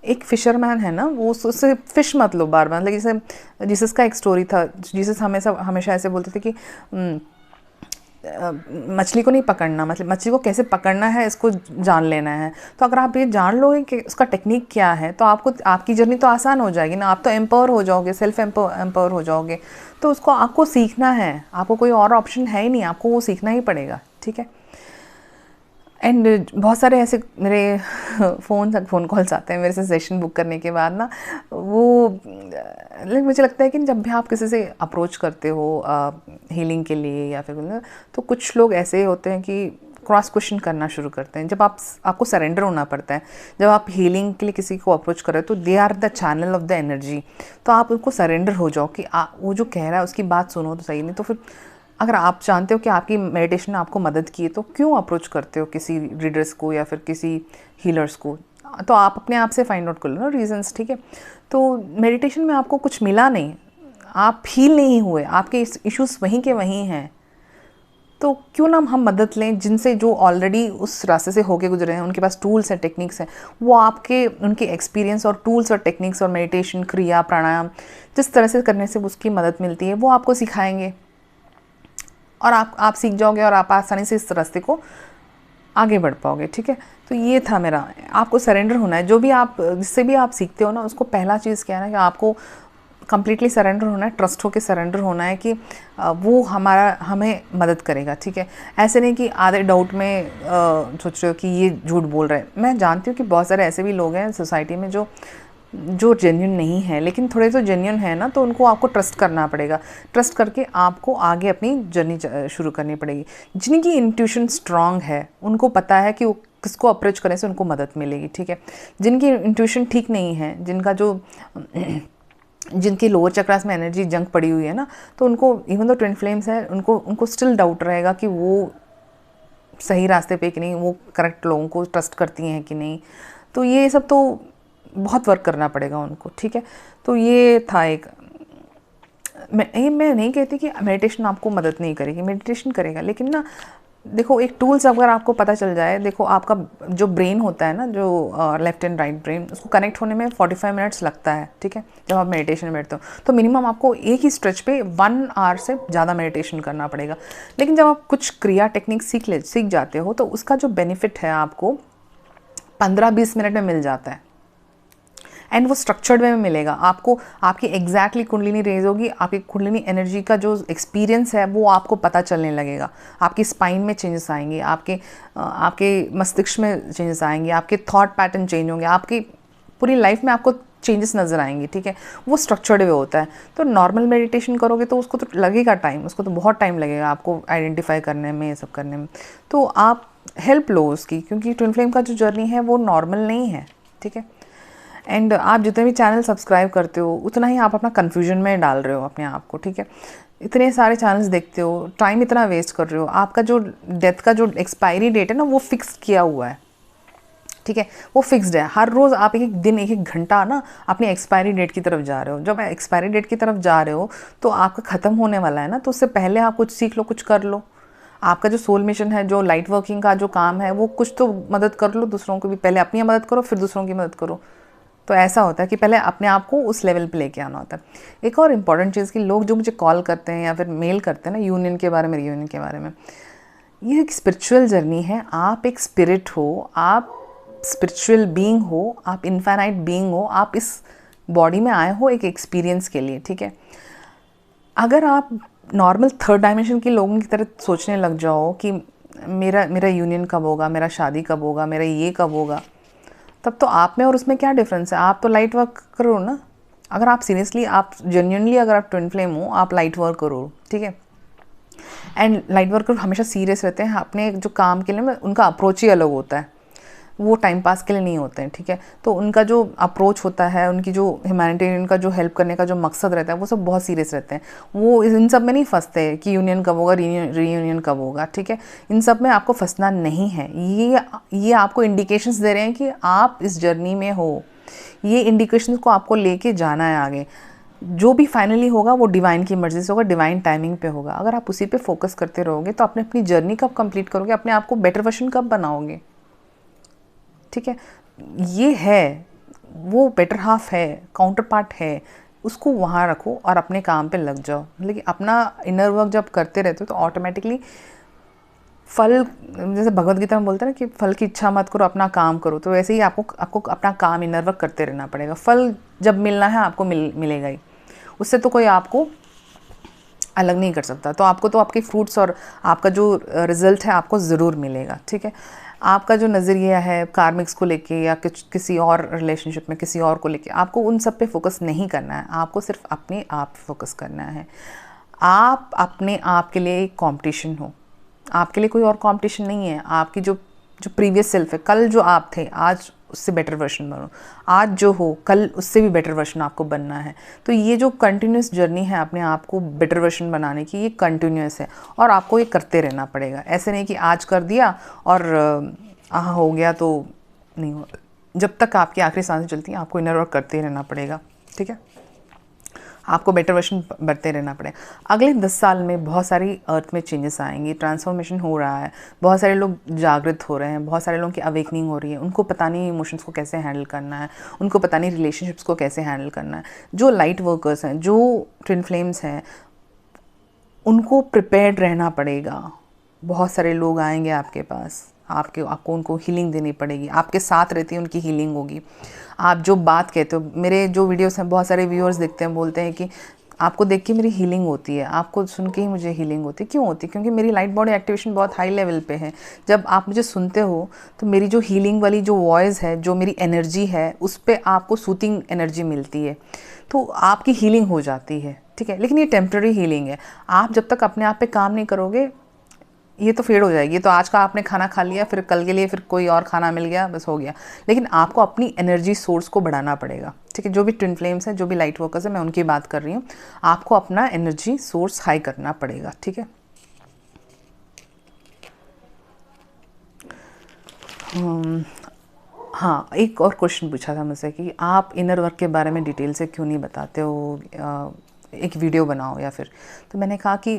एक फिशरमैन है ना, वो उससे फिश मत लो बार बार। जैसे जीसस का एक स्टोरी था, जीसस हमेशा ऐसे बोलते थे कि मछली को नहीं पकड़ना, मतलब मछली को कैसे पकड़ना है इसको जान लेना है। तो अगर आप ये जान लोगे कि उसका टेक्निक क्या है, तो आपकी जर्नी तो आसान हो जाएगी ना, आप तो एम्पावर हो जाओगे, सेल्फ एम्पावर हो जाओगे। तो उसको आपको सीखना है, आपको कोई और ऑप्शन है ही नहीं, आपको वो सीखना ही पड़ेगा, ठीक है। एंड बहुत सारे ऐसे मेरे फ़ोन कॉल्स आते हैं मेरे से सेशन बुक करने के बाद ना। वो मुझे लगता है कि जब भी आप किसी से अप्रोच करते हो हीलिंग के लिए या फिर, तो कुछ लोग ऐसे होते हैं कि क्रॉस क्वेश्चन करना शुरू करते हैं। जब आपको सरेंडर होना पड़ता है, जब आप हीलिंग के लिए किसी को अप्रोच कर रहे हो, तो they are the channel of the energy. तो आप उनको सरेंडर हो जाओ कि वो जो कह रहा है उसकी बात सुनो तो सही। नहीं तो फिर अगर आप जानते हो कि आपकी मेडिटेशन आपको मदद की है, तो क्यों अप्रोच करते हो किसी रीडर्स को या फिर किसी हीलर्स को। तो आप अपने आप से फाइंड आउट कर लो ना रीजंस, ठीक है। तो मेडिटेशन में आपको कुछ मिला नहीं, आप हील नहीं हुए, आपके इश्यूज वहीं के वहीं हैं, तो क्यों ना हम मदद लें जिनसे, जो ऑलरेडी उस रास्ते से होके गुजरे हैं, उनके पास टूल्स हैं, टेक्निक्स हैं। वो उनके एक्सपीरियंस और टूल्स और टेक्निक्स और मेडिटेशन, क्रिया, प्राणायाम, जिस तरह से करने से उसकी मदद मिलती है, वो आपको सिखाएंगे और आप सीख जाओगे और आप आसानी से इस रास्ते को आगे बढ़ पाओगे, ठीक है। तो ये था मेरा, आपको सरेंडर होना है। जो भी आप, जिससे भी आप सीखते हो ना, उसको पहला चीज़ क्या है ना, कि आपको कम्प्लीटली सरेंडर होना है, ट्रस्ट होकर सरेंडर होना है कि वो हमें मदद करेगा, ठीक है। ऐसे नहीं कि आधे डाउट में सोच रहे हो कि ये झूठ बोल रहे हैं। मैं जानती हूँ कि बहुत सारे ऐसे भी लोग हैं सोसाइटी में जो जेन्युइन नहीं है, लेकिन थोड़े तो जेन्युइन है ना, तो उनको आपको ट्रस्ट करना पड़ेगा। ट्रस्ट करके आपको आगे अपनी जर्नी शुरू करनी पड़ेगी। जिनकी इंट्यूशन स्ट्रांग है, उनको पता है कि वो किसको अप्रोच करने से उनको मदद मिलेगी, ठीक है। जिनकी इंट्यूशन ठीक नहीं है, जिनकी लोअर चक्रास में एनर्जी जंग पड़ी हुई है ना, तो उनको, इवन दो ट्विन फ्लेम्स है, उनको स्टिल डाउट रहेगा कि वो सही रास्ते पे कि नहीं, वो करेक्ट लोगों को ट्रस्ट करती हैं कि नहीं। तो ये सब तो बहुत वर्क करना पड़ेगा उनको, ठीक है। तो ये था एक, मैं नहीं कहती कि मेडिटेशन आपको मदद नहीं करेगी, मेडिटेशन करेगा, लेकिन ना देखो, एक टूल्स अगर आपको पता चल जाए, देखो आपका जो ब्रेन होता है ना, जो लेफ्ट एंड राइट ब्रेन, उसको कनेक्ट होने में 45 मिनट्स लगता है, ठीक है। जब आप मेडिटेशन में बैठते हो तो मिनिमम आपको एक ही स्ट्रेच पे 1 आवर से ज़्यादा मेडिटेशन करना पड़ेगा। लेकिन जब आप कुछ क्रिया टेक्निक सीख जाते हो, तो उसका जो बेनिफिट है आपको 15-20 मिनट में मिल जाता है। एंड वो स्ट्रक्चर्ड वे में मिलेगा आपको। आपकी एग्जैक्टली कुंडलिनी रेज होगी, आपकी कुंडलिनी एनर्जी का जो एक्सपीरियंस है वो आपको पता चलने लगेगा। आपकी स्पाइन में चेंजेस आएंगे, आपके मस्तिष्क में चेंजेस आएंगे, आपके थॉट पैटर्न चेंज होंगे, आपकी पूरी लाइफ में आपको चेंजेस नज़र आएंगे, ठीक है। वो स्ट्रक्चर्ड वे होता है। तो नॉर्मल मेडिटेशन करोगे तो उसको तो लगेगा टाइम, उसको तो बहुत टाइम लगेगा आपको आइडेंटिफाई करने में, ये सब करने में। तो आप हेल्प लो उसकी, क्योंकि ट्विन फ्लेम का जो जर्नी है वो नॉर्मल नहीं है, ठीक है। एंड आप जितने भी चैनल सब्सक्राइब करते हो उतना ही आप अपना कन्फ्यूजन में डाल रहे हो अपने आप को, ठीक है। इतने सारे चैनल्स देखते हो, टाइम इतना वेस्ट कर रहे हो। आपका जो डेथ का जो एक्सपायरी डेट है ना वो फिक्स किया हुआ है, ठीक है, वो फिक्स्ड है। हर रोज़ आप एक एक दिन, एक एक घंटा ना अपनी एक्सपायरी डेट की तरफ जा रहे हो। जब एक्सपायरी डेट की तरफ जा रहे हो तो आपका ख़त्म होने वाला है ना, तो उससे पहले आप कुछ सीख लो, कुछ कर लो। आपका जो सोल मिशन है, जो लाइट वर्किंग का जो काम है, वो कुछ तो मदद कर लो दूसरों को भी। पहले अपनी मदद करो, फिर दूसरों की मदद करो। तो ऐसा होता है कि पहले अपने आप को उस लेवल पे लेके आना होता है। एक और इम्पॉर्टेंट चीज़ कि लोग जो मुझे कॉल करते हैं या फिर मेल करते हैं ना यूनियन के बारे में, रियूनियन के बारे में, ये एक स्पिरिचुअल जर्नी है। आप एक स्पिरिट हो, आप स्पिरिचुअल बीइंग हो, आप इनफाइनाइट बीइंग हो, आप इस बॉडी में आए हो एक एक्सपीरियंस के लिए, ठीक है। अगर आप नॉर्मल थर्ड डायमेंशन के लोगों की तरह सोचने लग जाओ कि मेरा यूनियन कब होगा, मेरा शादी कब होगा, मेरा ये कब होगा, तब तो आप में और उसमें क्या डिफरेंस है। आप तो लाइट वर्क करो ना। अगर आप सीरियसली, आप जेन्युइनली अगर आप ट्विन फ्लेम हो, आप लाइट वर्क करो, ठीक है। एंड लाइट वर्कर हमेशा सीरियस रहते हैं अपने जो काम के लिए में, उनका अप्रोच ही अलग होता है। वो टाइम पास के लिए नहीं होते हैं, ठीक है। तो उनका जो अप्रोच होता है, उनकी जो ह्यूमैनिटेरियन का जो हेल्प करने का जो मकसद रहता है, वो सब बहुत सीरियस रहते हैं। वो इन सब में नहीं फंसते कि यूनियन कब होगा, रीयूनियन कब होगा, ठीक है। इन सब में आपको फंसना नहीं है। ये आपको इंडिकेशंस दे रहे हैं कि आप इस जर्नी में हो। ये इंडिकेशंस को आपको लेके जाना है आगे। जो भी फाइनली होगा वो डिवाइन की मर्जी से होगा, डिवाइन टाइमिंग पे होगा। अगर आप उसी पे फोकस करते रहोगे तो आपने अपनी जर्नी कब कंप्लीट करोगे, अपने आप को बेटर वर्जन कब बनाओगे, ठीक है। ये है, वो बेटर हाफ है, काउंटर पार्ट है, उसको वहाँ रखो और अपने काम पे लग जाओ। लेकिन अपना इनर वर्क जब करते रहते हो तो ऑटोमेटिकली फल, जैसे भगवद गीता में बोलते हैं ना कि फल की इच्छा मत करो, अपना काम करो। तो वैसे ही आपको अपना काम, इनर वर्क करते रहना पड़ेगा। फल जब मिलना है आपको मिलेगा ही, उससे तो कोई आपको अलग नहीं कर सकता। तो आपको तो आपके फ्रूट्स और आपका जो रिज़ल्ट है आपको ज़रूर मिलेगा, ठीक है। आपका जो नज़रिया है कार्मिक्स को लेके या किसी और रिलेशनशिप में किसी और को लेके, आपको उन सब पे फोकस नहीं करना है। आपको सिर्फ अपने आप फोकस करना है। आप अपने आप के लिए एक कॉम्पिटिशन हो, आपके लिए कोई और कंपटीशन नहीं है। आपकी जो प्रीवियस सेल्फ है, कल जो आप थे, आज उससे बेटर वर्जन बनो। आज जो हो, कल उससे भी बेटर वर्जन आपको बनना है। तो ये जो कंटिन्यूस जर्नी है अपने आप को बेटर वर्जन बनाने की, ये कंटिन्यूस है और आपको ये करते रहना पड़ेगा। ऐसे नहीं कि आज कर दिया और हो गया तो नहीं हो। जब तक आपकी आखिरी सांसें चलती हैं आपको इनर वर्क करते रहना पड़ेगा, ठीक है। आपको बेटर वर्जन बढ़ते रहना पड़ेगा। अगले 10 साल में बहुत सारी अर्थ में चेंजेस आएंगी, ट्रांसफॉर्मेशन हो रहा है। बहुत सारे लोग जागृत हो रहे हैं, बहुत सारे लोगों की अवेकनिंग हो रही है। उनको पता नहीं इमोशंस को कैसे हैंडल करना है, उनको पता नहीं रिलेशनशिप्स को कैसे हैंडल करना है। जो लाइट वर्कर्स हैं, जो ट्विन फ्लेम्स हैं, उनको प्रिपेयर्ड रहना पड़ेगा। बहुत सारे लोग आएंगे आपके पास, आपको उनको हीलिंग देनी पड़ेगी। आपके साथ रहती है उनकी हीलिंग होगी। आप जो बात कहते हो, मेरे जो वीडियोस हैं बहुत सारे व्यूअर्स देखते हैं, बोलते हैं कि आपको देख के मेरी हीलिंग होती है, आपको सुन के ही मुझे हीलिंग होती है। क्यों होती है? क्योंकि मेरी लाइट बॉडी एक्टिवेशन बहुत हाई लेवल पे है। जब आप मुझे सुनते हो तो मेरी जो हीलिंग वाली जो वॉइस है, जो मेरी एनर्जी है, उस पर आपको सूथिंग एनर्जी मिलती है, तो आपकी हीलिंग हो जाती है, ठीक है। लेकिन ये टेम्प्रेरी हीलिंग है। आप जब तक अपने आप पे काम नहीं करोगे, ये तो फेड हो जाएगी। ये तो आज का आपने खाना खा लिया, फिर कल के लिए फिर कोई और खाना मिल गया, बस हो गया। लेकिन आपको अपनी एनर्जी सोर्स को बढ़ाना पड़ेगा, ठीक है। जो भी ट्विन फ्लेम्स हैं, जो भी लाइट वर्कर्स हैं, मैं उनकी बात कर रही हूँ। आपको अपना एनर्जी सोर्स हाई करना पड़ेगा, ठीक है। हाँ, एक और क्वेश्चन पूछा था मुझसे कि आप इनर वर्क के बारे में डिटेल से क्यों नहीं बताते हो, एक वीडियो बनाओ या फिर। तो मैंने कहा कि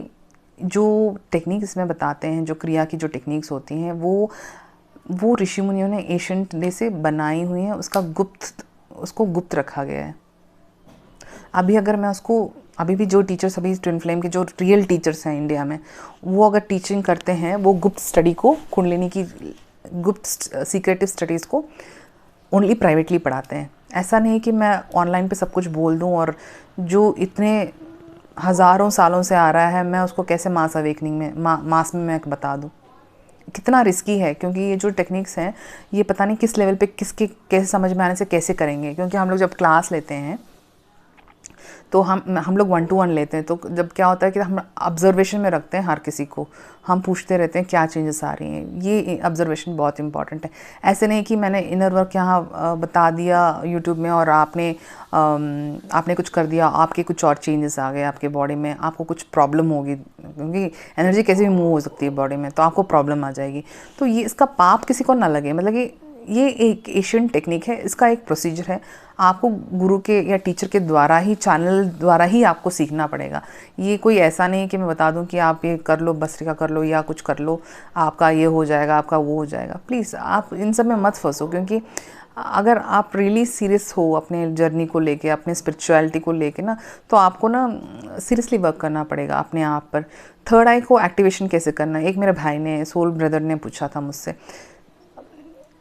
जो टेक्निक इसमें बताते हैं, जो क्रिया की जो टेक्निक्स होती हैं, वो ऋषि मुनियों ने एशियंट डे से बनाई हुई हैं। उसको गुप्त रखा गया है। अभी अगर मैं उसको, अभी भी जो टीचर्स, अभी ट्विन फ्लेम के जो रियल टीचर्स हैं इंडिया में, वो अगर टीचिंग करते हैं, वो गुप्त स्टडी को, कुंडलिनी की गुप्त सीक्रेटिव स्टडीज़ को ओनली प्राइवेटली पढ़ाते हैं। ऐसा नहीं कि मैं ऑनलाइन पे सब कुछ बोल दूं और जो इतने हज़ारों सालों से आ रहा है मैं उसको कैसे मास अवेकनिंग में मास में मैं बता दूं। कितना रिस्की है, क्योंकि ये जो टेक्निक्स हैं ये पता नहीं किस लेवल पे किसके कैसे समझ में आने से कैसे करेंगे। क्योंकि हम लोग जब क्लास लेते हैं तो हम लोग 1 to 1 लेते हैं, तो जब क्या होता है कि हम ऑब्जर्वेशन में रखते हैं हर किसी को, हम पूछते रहते हैं क्या चेंजेस आ रही हैं। ये ऑब्जर्वेशन बहुत इंपॉर्टेंट है। ऐसे नहीं कि मैंने इनर वर्क यहाँ बता दिया यूट्यूब में और आपने कुछ कर दिया, आपके कुछ और चेंजेस आ गए आपके बॉडी में, आपको कुछ प्रॉब्लम होगी, क्योंकि एनर्जी कैसे भी मूव हो सकती है बॉडी में, तो आपको प्रॉब्लम आ जाएगी। तो ये इसका पाप किसी को ना लगे, मतलब कि ये एक एशियन टेक्निक है, इसका एक प्रोसीजर है। आपको गुरु के या टीचर के द्वारा ही, चैनल द्वारा ही आपको सीखना पड़ेगा। ये कोई ऐसा नहीं कि मैं बता दूं कि आप ये कर लो, भस्त्रिका कर लो या कुछ कर लो, आपका ये हो जाएगा, आपका वो हो जाएगा। प्लीज़ आप इन सब में मत फंसो, क्योंकि अगर आप रियली सीरियस हो अपने जर्नी को लेके, अपने स्पिरिचुअलिटी को लेके ना, तो आपको ना सीरियसली वर्क करना पड़ेगा अपने आप पर। थर्ड आई को एक्टिवेशन कैसे करना है, एक मेरे भाई ने, सोल ब्रदर ने पूछा था मुझसे।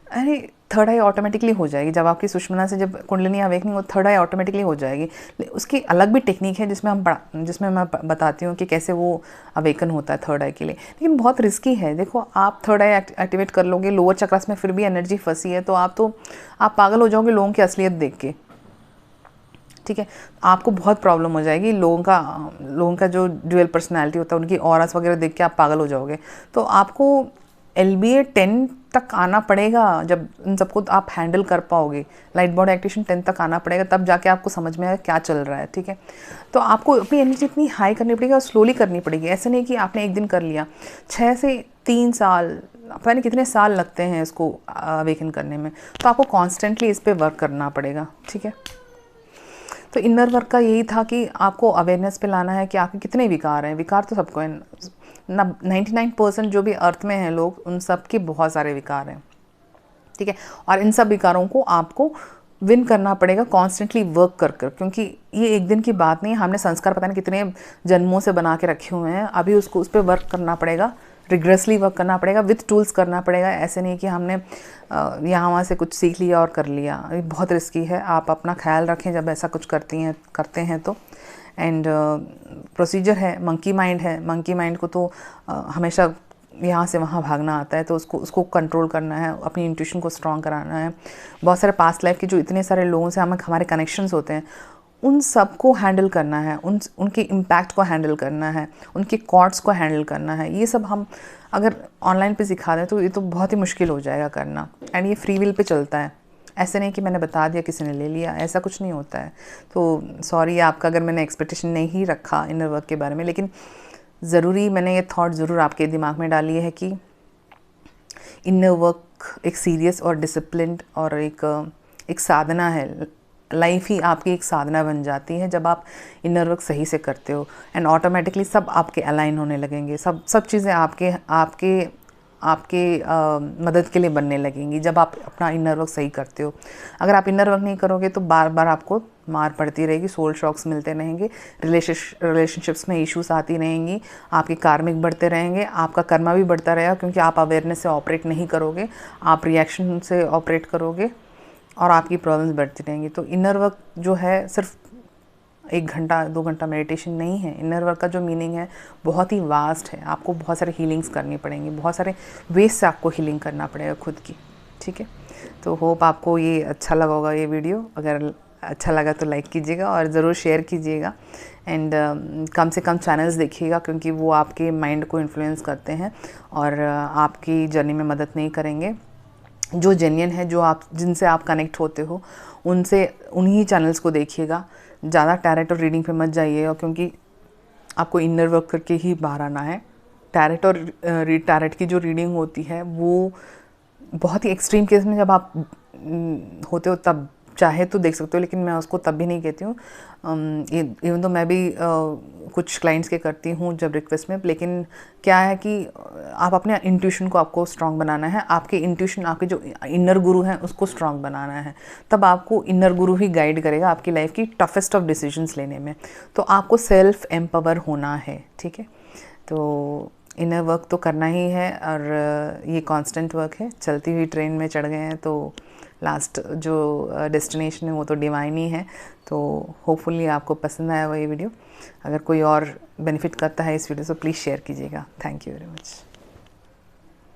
अरे थर्ड आई ऑटोमेटिकली हो जाएगी जब आपकी सुषुम्ना से जब कुंडलिनी अवेकनिंग हो, थर्ड आई ऑटोमेटिकली हो जाएगी। उसकी अलग भी टेक्निक है जिसमें मैं बताती हूँ कि कैसे वो अवेकन होता है थर्ड आई के लिए, लेकिन बहुत रिस्की है। देखो आप थर्ड आई एक्टिवेट कर लोगे, लोअर चक्रस में फिर भी एनर्जी फंसी है, तो आप पागल हो जाओगे लोगों की असलियत देख के। ठीक है, आपको बहुत प्रॉब्लम हो जाएगी। लोगों का जो ड्यूअल पर्सनैलिटी होता है, उनकी ऑरास वगैरह देख के आप पागल हो जाओगे। तो आपको LBA 10 तक आना पड़ेगा, जब इन सबको आप हैंडल कर पाओगे। लाइट बॉडी एक्टिवेशन 10 तक आना पड़ेगा, तब जाके आपको समझ में आएगा क्या चल रहा है। ठीक है, तो आपको अपनी एनर्जी इतनी हाई करनी पड़ेगी और स्लोली करनी पड़ेगी। ऐसे नहीं कि आपने एक दिन कर लिया, 6 से 3 साल, पता नहीं कितने साल लगते हैं इसको अवेकन करने में। तो आपको कॉन्स्टेंटली इस पर वर्क करना पड़ेगा। ठीक है, तो इनर वर्क का यही था कि आपको अवेयरनेस पे लाना है कि आपके कितने विकार हैं। विकार तो सबको हैं, 99% जो भी अर्थ में हैं लोग, उन सब के बहुत सारे विकार हैं। ठीक है, और इन सब विकारों को आपको विन करना पड़ेगा कॉन्स्टेंटली वर्क कर कर, क्योंकि ये एक दिन की बात नहीं है। हमने संस्कार पता नहीं कितने जन्मों से बना के रखे हुए हैं, अभी उस पर वर्क करना पड़ेगा, रिग्रेसली वर्क करना पड़ेगा, विथ टूल्स करना पड़ेगा। ऐसे नहीं कि हमने यहाँ वहाँ से कुछ सीख लिया और कर लिया, ये बहुत रिस्की है। आप अपना ख्याल रखें जब ऐसा कुछ करते हैं तो। एंड प्रोसीजर है, मंकी माइंड है। मंकी माइंड को तो हमेशा यहाँ से वहाँ भागना आता है, तो उसको कंट्रोल करना है, अपनी इंट्यूशन को स्ट्रॉन्ग कराना है। बहुत सारे पास्ट लाइफ के जो इतने सारे लोगों से हमारे कनेक्शंस होते हैं, उन सब को हैंडल करना है, उनके इम्पैक्ट को हैंडल करना है, उनके कॉर्ड्स को हैंडल करना है। ये सब हम अगर ऑनलाइन पे सिखा दें तो ये तो बहुत ही मुश्किल हो जाएगा करना। एंड ये फ्री विल पे चलता है, ऐसे नहीं कि मैंने बता दिया किसी ने ले लिया, ऐसा कुछ नहीं होता है। तो सॉरी आपका अगर मैंने एक्सपेक्टेशन नहीं रखा इनर वर्क के बारे में, लेकिन ज़रूरी मैंने ये थॉट ज़रूर आपके दिमाग में डाली है कि इनर वर्क एक सीरियस और डिसिप्लिन्ड और एक साधना है। लाइफ ही आपकी एक साधना बन जाती है जब आप इनर वर्क सही से करते हो, एंड ऑटोमेटिकली सब आपके अलाइन होने लगेंगे। सब चीज़ें आपके मदद के लिए बनने लगेंगी जब आप अपना इनर वर्क सही करते हो। अगर आप इनर वर्क नहीं करोगे तो बार बार आपको मार पड़ती रहेगी, सोल शॉक्स मिलते रहेंगे, रिलेशनशिप्स में इश्यूज आती रहेंगी, आपके कार्मिक बढ़ते रहेंगे, आपका कर्मा भी बढ़ता रहेगा, क्योंकि आप अवेयरनेस से ऑपरेट नहीं करोगे, आप रिएक्शन से ऑपरेट करोगे और आपकी प्रॉब्लम्स बढ़ती रहेंगी। तो इनर वर्क जो है सिर्फ 1 घंटा 2 घंटा मेडिटेशन नहीं है। इनर वर्क का जो मीनिंग है बहुत ही वास्ट है। आपको बहुत सारे हीलिंग्स करनी पड़ेंगी, बहुत सारे वेज से आपको हीलिंग करना पड़ेगा खुद की। ठीक है, तो होप आपको ये अच्छा लगा होगा ये वीडियो। अगर अच्छा लगा तो लाइक कीजिएगा और ज़रूर शेयर कीजिएगा। एंड कम से कम चैनल्स देखिएगा, क्योंकि वो आपके माइंड को इन्फ्लुएंस करते हैं और आपकी जर्नी में मदद नहीं करेंगे। जो जेन्युइन है, जिनसे आप कनेक्ट होते हो, उन्हीं चैनल्स को देखिएगा। ज़्यादा टैरेट और रीडिंग पे मत जाइएगा, क्योंकि आपको इनर वर्क करके ही बाहर आना है। टैरेट की जो रीडिंग होती है वो बहुत ही एक्सट्रीम केस में जब आप होते हो तब चाहे तो देख सकते हो, लेकिन मैं उसको तब भी नहीं कहती हूँ। इवन तो मैं भी कुछ क्लाइंट्स के करती हूँ जब रिक्वेस्ट में, लेकिन क्या है कि आप अपने इंट्यूशन को आपको स्ट्रांग बनाना है। आपके इंट्यूशन, आपके जो इनर गुरु हैं उसको स्ट्रांग बनाना है, तब आपको इनर गुरु ही गाइड करेगा आपकी लाइफ की टफेस्ट ऑफ डिसीजंस लेने में। तो आपको सेल्फ एम्पावर होना है। ठीक है, तो इनर वर्क तो करना ही है और ये कांस्टेंट वर्क है। चलती हुई ट्रेन में चढ़ गए हैं तो लास्ट जो डेस्टिनेशन है वो तो डिवाइन ही है। तो होपफुली आपको पसंद आया होगा ये वीडियो। अगर कोई और बेनिफिट करता है इस वीडियो से प्लीज़ शेयर कीजिएगा। Thank you very much.